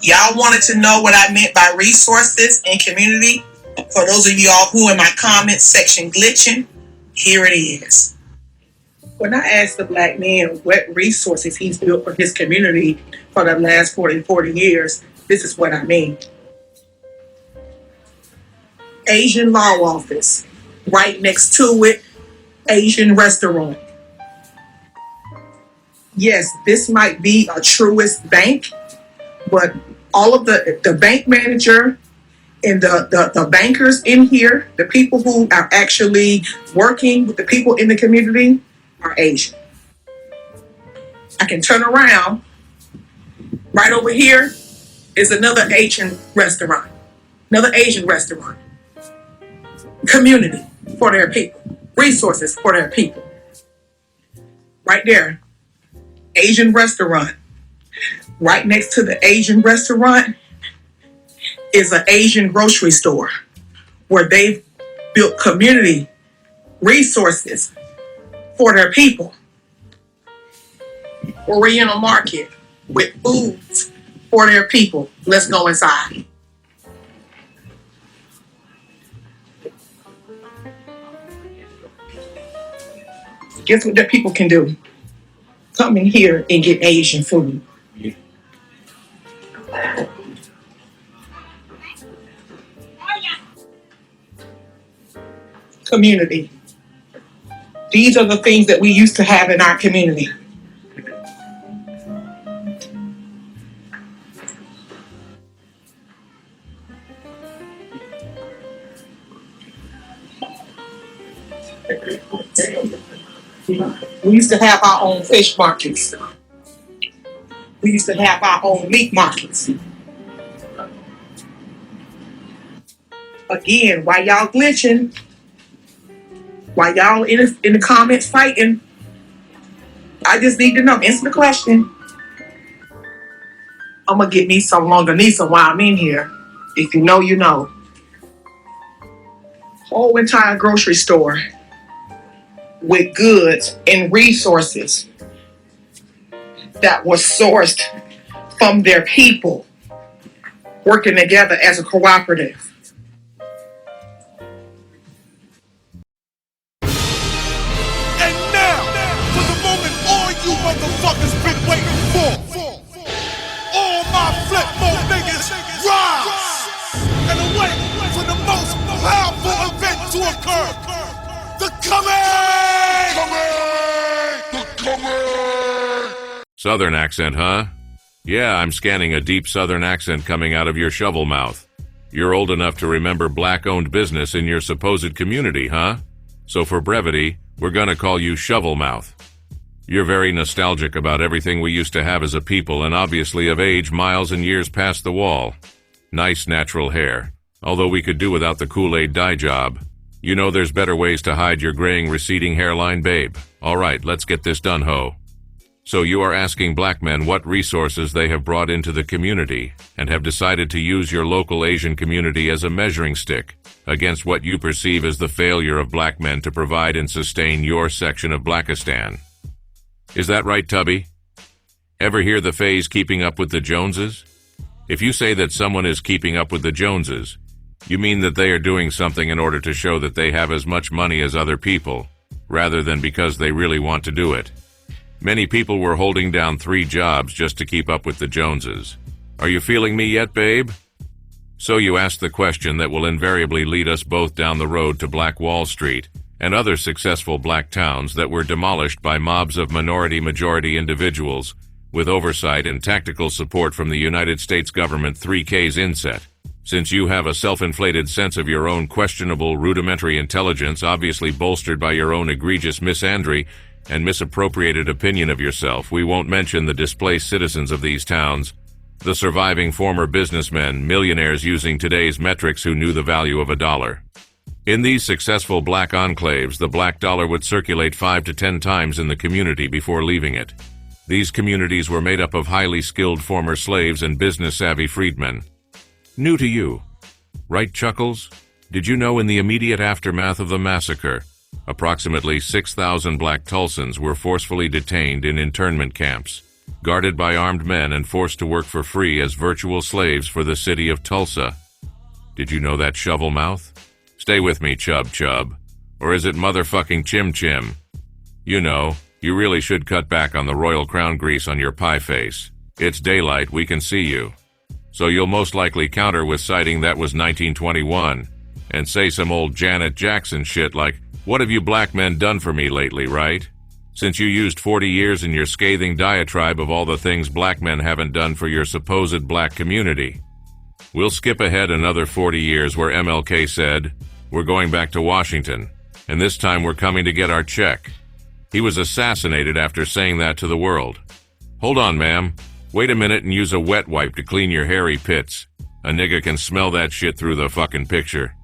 Y'all wanted to know what I meant by resources and community? For those of y'all who in my comments section glitching, here it is. When I asked the black man what resources he's built for his community for the last 40 years, this is what I mean. Asian law office. Right next to it, Asian restaurant. Yes, this might be a truest bank, but all of the bank manager and the bankers in here, the people who are actually working with the people in the community are Asian. I can turn around. Right over here is another Asian restaurant. Another Asian restaurant. Community for their people. Resources for their people. Right there. Asian restaurant. Right next to the Asian restaurant is an Asian grocery store where they've built community resources for their people. Oriental market with foods for their people. Let's go inside. Guess what the people can do? Come in here and get Asian food. Community. These are the things that we used to have in our community. We used to have our own fish markets. We used to have our own meat markets. Again, while y'all glitching, while y'all in the comments fighting, I just need to know. Answer the question. I'm going to get me some longanisa while I'm in here. If you know, you know. Whole entire grocery store with goods and resources that was sourced from their people working together as a cooperative. And now, for the moment all you motherfuckers been waiting for. All my flip mode niggas rise and await for the most powerful event to occur. The coming! Southern accent, huh? Yeah, I'm scanning a deep Southern accent coming out of your shovel mouth. You're old enough to remember black-owned business in your supposed community, huh? So for brevity, we're gonna call you Shovel Mouth. You're very nostalgic about everything we used to have as a people and obviously of age miles and years past the wall. Nice natural hair, although we could do without the Kool-Aid dye job. You know there's better ways to hide your graying, receding hairline, babe. All right, let's get this done, ho. So you are asking black men what resources they have brought into the community and have decided to use your local Asian community as a measuring stick against what you perceive as the failure of black men to provide and sustain your section of Blackistan. Is that right, Tubby? Ever hear the phrase keeping up with the Joneses? If you say that someone is keeping up with the Joneses, you mean that they are doing something in order to show that they have as much money as other people, rather than because they really want to do it. Many people were holding down 3 jobs just to keep up with the Joneses. Are you feeling me yet, babe? So you asked the question that will invariably lead us both down the road to Black Wall Street and other successful black towns that were demolished by mobs of minority-majority individuals with oversight and tactical support from the United States government 3K's inset. Since you have a self-inflated sense of your own questionable rudimentary intelligence, obviously bolstered by your own egregious misandry and misappropriated opinion of yourself, we won't mention the displaced citizens of these towns, the surviving former businessmen, millionaires using today's metrics who knew the value of a dollar. In these successful black enclaves, the black dollar would circulate 5 to 10 times in the community before leaving it. These communities were made up of highly skilled former slaves and business-savvy freedmen. New to you, right, Chuckles? Did you know in the immediate aftermath of the massacre, approximately 6,000 black Tulsans were forcefully detained in internment camps, guarded by armed men and forced to work for free as virtual slaves for the city of Tulsa. Did you know that, shovel mouth? Stay with me, chub. Or is it motherfucking chim? You know, you really should cut back on the royal crown grease on your pie face. It's daylight, we can see you. So you'll most likely counter with citing that was 1921, and say some old Janet Jackson shit like, "What have you black men done for me lately, right?" Since you used 40 years in your scathing diatribe of all the things black men haven't done for your supposed black community. We'll skip ahead another 40 years where MLK said, "We're going back to Washington, and this time we're coming to get our check." He was assassinated after saying that to the world. Hold on, ma'am. Wait a minute and use a wet wipe to clean your hairy pits. A nigga can smell that shit through the fucking picture.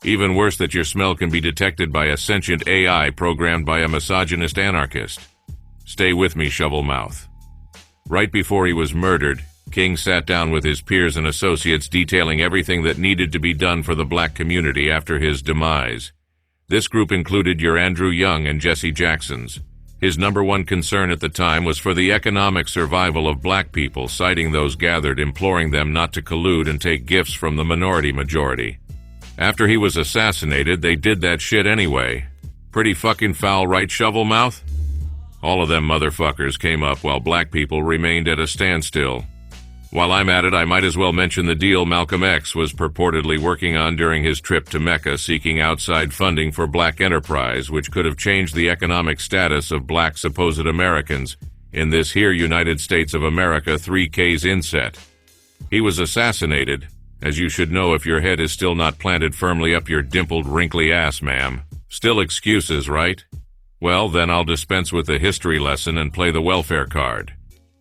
Even worse that your smell can be detected by a sentient AI programmed by a misogynist anarchist. Stay with me, shovel mouth. Right before he was murdered, King sat down with his peers and associates detailing everything that needed to be done for the black community after his demise. This group included your Andrew Young and Jesse Jacksons. His number one concern at the time was for the economic survival of black people, citing those gathered, imploring them not to collude and take gifts from the minority majority. After he was assassinated, they did that shit anyway. Pretty fucking foul, right, shovel mouth? All of them motherfuckers came up while black people remained at a standstill. While I'm at it, I might as well mention the deal Malcolm X was purportedly working on during his trip to Mecca, seeking outside funding for black enterprise, which could have changed the economic status of black supposed Americans in this here United States of America 3Ks inset. He was assassinated, as you should know if your head is still not planted firmly up your dimpled, wrinkly ass, ma'am. Still excuses, right? Well, then I'll dispense with the history lesson and play the welfare card.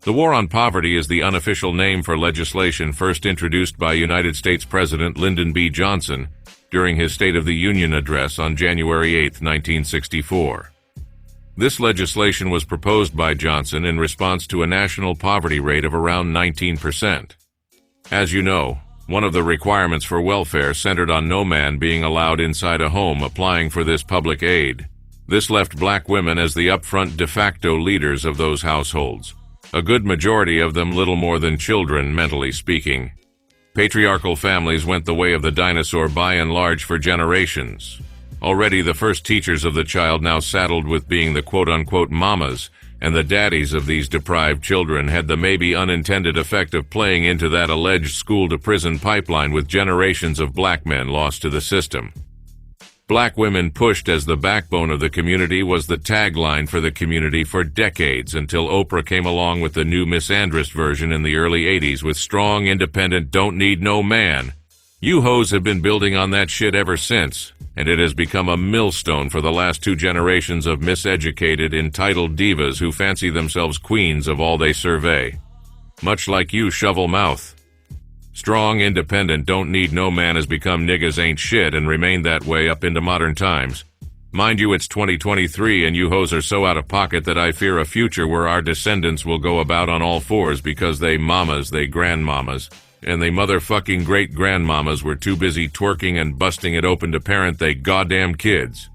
The war on poverty is the unofficial name for legislation first introduced by United States President Lyndon B. Johnson during his State of the Union address on January 8, 1964. This legislation was proposed by Johnson in response to a national poverty rate of around 19%. As you know, one of the requirements for welfare centered on no man being allowed inside a home applying for this public aid. This left black women as the upfront de facto leaders of those households. A good majority of them little more than children, mentally speaking. Patriarchal families went the way of the dinosaur by and large for generations. Already the first teachers of the child now saddled with being the quote-unquote mamas, and the daddies of these deprived children had the maybe unintended effect of playing into that alleged school-to-prison pipeline with generations of black men lost to the system. Black women pushed as the backbone of the community was the tagline for the community for decades until Oprah came along with the new misandrist version in the early 80s with strong, independent, don't need no man. You hoes have been building on that shit ever since, and it has become a millstone for the last two generations of miseducated, entitled divas who fancy themselves queens of all they survey. Much like you, shovel mouth. Strong, independent, don't need no man has become niggas ain't shit and remained that way up into modern times. Mind you, it's 2023 and you hoes are so out of pocket that I fear a future where our descendants will go about on all fours because they mamas, they grandmamas, and they motherfucking great-grandmamas were too busy twerking and busting it open to parent they goddamn kids.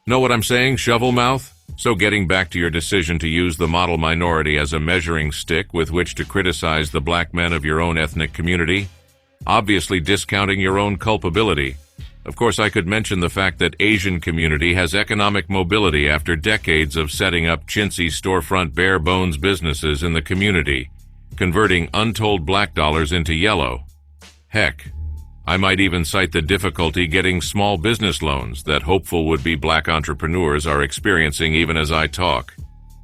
Know what I'm saying, shovel mouth? So getting back to your decision to use the model minority as a measuring stick with which to criticize the black men of your own ethnic community, obviously discounting your own culpability. Of course, I could mention the fact that Asian community has economic mobility after decades of setting up chintzy storefront bare bones businesses in the community, converting untold black dollars into yellow. Heck, I might even cite the difficulty getting small business loans that hopeful would-be black entrepreneurs are experiencing even as I talk.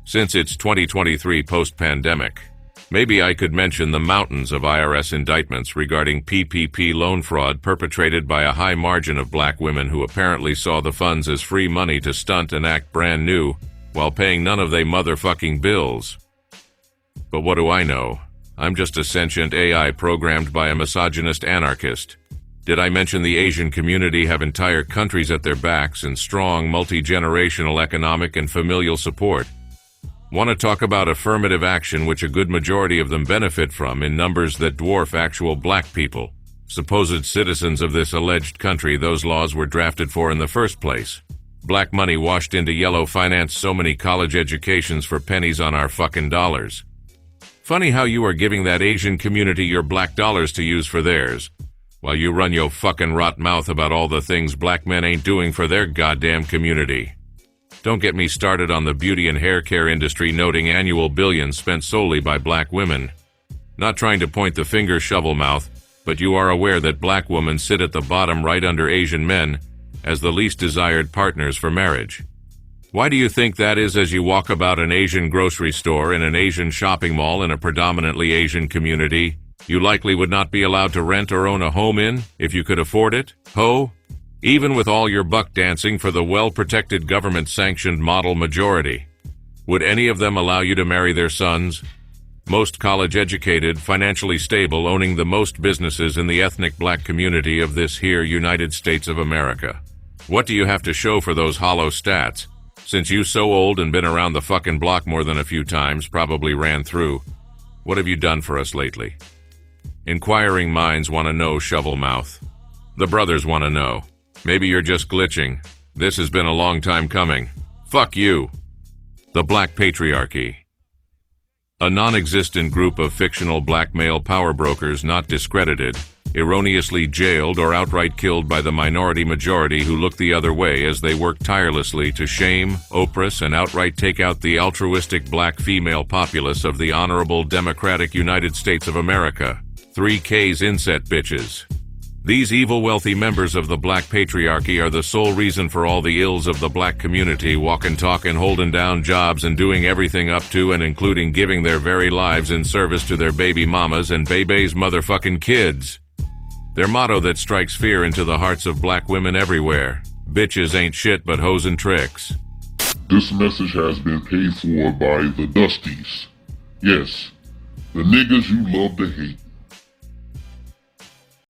Since it's 2023 post-pandemic, maybe I could mention the mountains of IRS indictments regarding PPP loan fraud perpetrated by a high margin of black women who apparently saw the funds as free money to stunt and act brand new while paying none of they motherfucking bills. But what do I know? I'm just a sentient AI programmed by a misogynist anarchist. Did I mention the Asian community have entire countries at their backs and strong multi-generational economic and familial support? Want to talk about affirmative action which a good majority of them benefit from in numbers that dwarf actual black people, supposed citizens of this alleged country those laws were drafted for in the first place. Black money washed into yellow financed so many college educations for pennies on our fucking dollars. Funny how you are giving that Asian community your black dollars to use for theirs, while you run your fucking rot mouth about all the things black men ain't doing for their goddamn community. Don't get me started on the beauty and hair care industry noting annual billions spent solely by black women. Not trying to point the finger, shovel mouth, but you are aware that black women sit at the bottom right under Asian men as the least desired partners for marriage. Why do you think that is? As you walk about an Asian grocery store in an Asian shopping mall in a predominantly Asian community, you likely would not be allowed to rent or own a home in if you could afford it, ho? Even with all your buck dancing for the well-protected government-sanctioned model majority. Would any of them allow you to marry their sons? Most college-educated, financially stable, owning the most businesses in the ethnic black community of this here United States of America. What do you have to show for those hollow stats? Since you so old and been around the fucking block more than a few times, probably ran through, what have you done for us lately? Inquiring minds want to know, shovel mouth. The brothers want to know. Maybe you're just glitching. This has been a long time coming. Fuck you. The Black Patriarchy. A non-existent group of fictional black male power brokers not discredited, erroneously jailed or outright killed by the minority majority who look the other way as they work tirelessly to shame, oppress, and outright take out the altruistic black female populace of the honorable democratic United States of America. 3K's inset bitches. These evil wealthy members of the black patriarchy are the sole reason for all the ills of the black community, walking, talking, holding down jobs, and doing everything up to and including giving their very lives in service to their baby mamas and baby's motherfucking kids. Their motto that strikes fear into the hearts of black women everywhere. Bitches ain't shit but hoes and tricks. This message has been paid for by the Dusties. Yes, the niggas you love to hate.